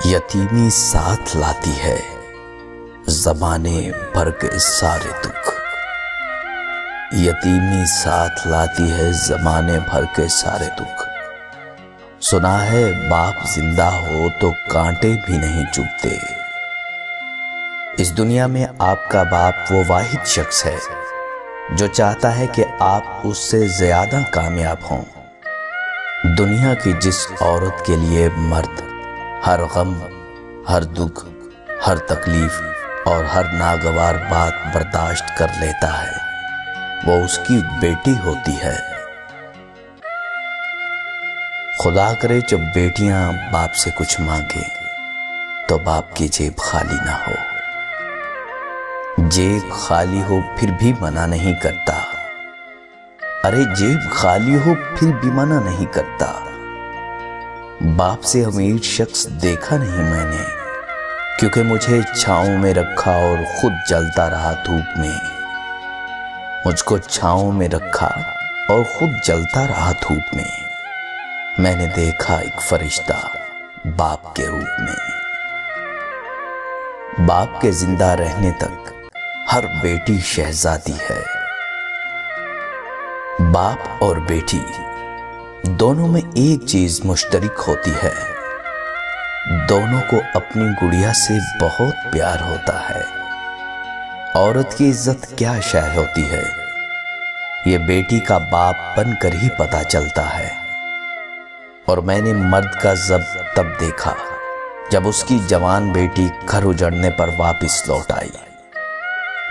यतीमी साथ लाती है ज़माने भर के सारे दुख। यतीमी साथ लाती है ज़माने भर के सारे दुख। सुना है बाप जिंदा हो तो कांटे भी नहीं चुभते। इस दुनिया में आपका बाप वो वाहिद शख्स है जो चाहता है कि आप उससे ज्यादा कामयाब हों। दुनिया की जिस औरत के लिए मर्द हर गम, हर दुख, हर तकलीफ और हर नागवार बात बर्दाश्त कर लेता है, वो उसकी बेटी होती है। खुदा करे जब बेटियां बाप से कुछ मांगे तो बाप की जेब खाली ना हो। जेब खाली हो फिर भी मना नहीं करता। अरे जेब खाली हो फिर भी मना नहीं करता। बाप से अमीर शख्स देखा नहीं मैंने, क्योंकि मुझे छांव में रखा और खुद जलता रहा धूप में। मुझको छांव में रखा और खुद जलता रहा धूप में। मैंने देखा एक फरिश्ता बाप के रूप में। बाप के जिंदा रहने तक हर बेटी शहजादी है। बाप और बेटी दोनों में एक चीज मुश्तरक होती है, दोनों को अपनी गुड़िया से बहुत प्यार होता है। औरत की इज्जत क्या शय होती है, ये बेटी का बाप बनकर ही पता चलता है। और मैंने मर्द का जब तब देखा जब उसकी जवान बेटी घर उजड़ने पर वापस लौट आई,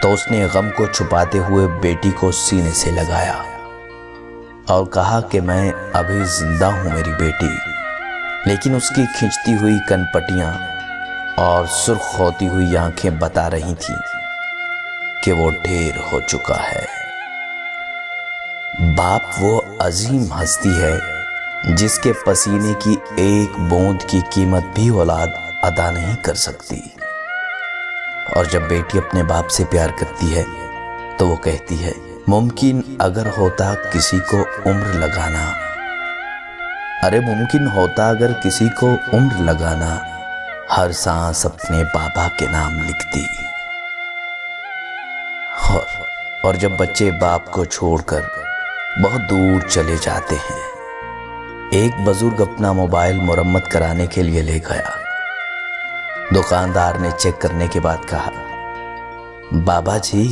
तो उसने गम को छुपाते हुए बेटी को सीने से लगाया और कहा कि मैं अभी जिंदा हूं मेरी बेटी। लेकिन उसकी खिंचती हुई कनपटियां और सुर्ख होती हुई आंखें बता रही थी कि वो ढेर हो चुका है। बाप वो अजीम हस्ती है जिसके पसीने की एक बूंद की कीमत भी औलाद अदा नहीं कर सकती। और जब बेटी अपने बाप से प्यार करती है तो वो कहती है, मुमकिन अगर होता किसी को उम्र लगाना, अरे मुमकिन होता अगर किसी को उम्र लगाना, हर सांस अपने बाबा के नाम लिखती। और जब बच्चे बाप को छोड़कर बहुत दूर चले जाते हैं, एक बुजुर्ग अपना मोबाइल मुरम्मत कराने के लिए ले गया। दुकानदार ने चेक करने के बाद कहा, बाबा जी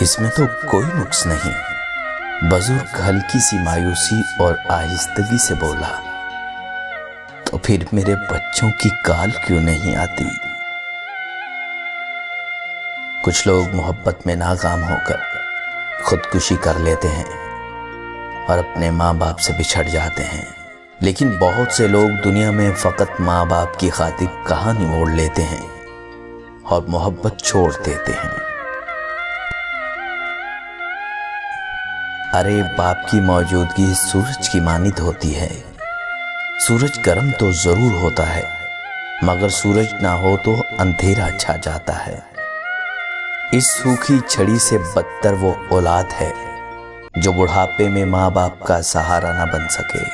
इसमें तो कोई नुक्स नहीं। बुजुर्ग हल्की सी मायूसी और आहिस्तगी से बोला, तो फिर मेरे बच्चों की काल क्यों नहीं आती? कुछ लोग मोहब्बत में नाकाम होकर खुदकुशी कर लेते हैं और अपने माँ बाप से बिछड़ जाते हैं। लेकिन बहुत से लोग दुनिया में फकत माँ बाप की खातिर कहानी मोड़ लेते हैं और मोहब्बत छोड़ देते हैं। अरे बाप की मौजूदगी सूरज की मानित होती है। सूरज गर्म तो जरूर होता है, मगर सूरज ना हो तो अंधेरा छा जाता है। इस सूखी छड़ी से बदतर वो औलाद है जो बुढ़ापे में माँ बाप का सहारा ना बन सके।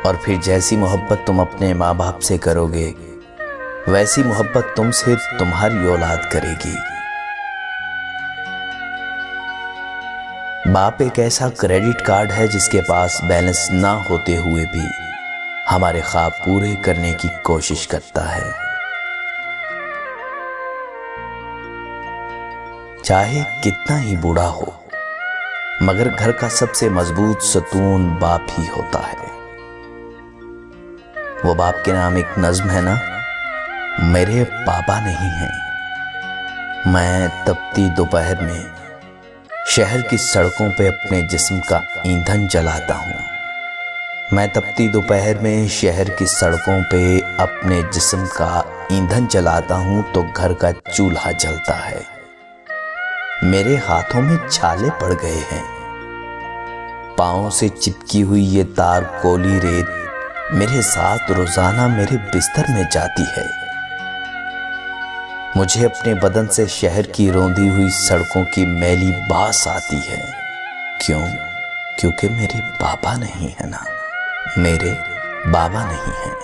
और फिर जैसी मोहब्बत तुम अपने माँ बाप से करोगे, वैसी मोहब्बत तुमसे तुम्हारी औलाद करेगी। बाप एक ऐसा क्रेडिट कार्ड है जिसके पास बैलेंस ना होते हुए भी हमारे ख्वाब पूरे करने की कोशिश करता है। चाहे कितना ही बूढ़ा हो, मगर घर का सबसे मजबूत सतून बाप ही होता है। वो बाप के नाम एक नज्म है ना, मेरे पापा नहीं हैं। मैं तपती दोपहर में शहर की सड़कों पे अपने जिस्म का ईंधन जलाता हूँ। मैं तपती दोपहर में शहर की सड़कों पे अपने जिस्म का ईंधन जलाता हूँ तो घर का चूल्हा जलता है। मेरे हाथों में छाले पड़ गए हैं। पाँव से चिपकी हुई ये तार कोली रेत मेरे साथ रोजाना मेरे बिस्तर में जाती है। मुझे अपने बदन से शहर की रौंदी हुई सड़कों की मैली बास आती है। क्यों? क्योंकि मेरे बाबा नहीं है ना, मेरे बाबा नहीं हैं।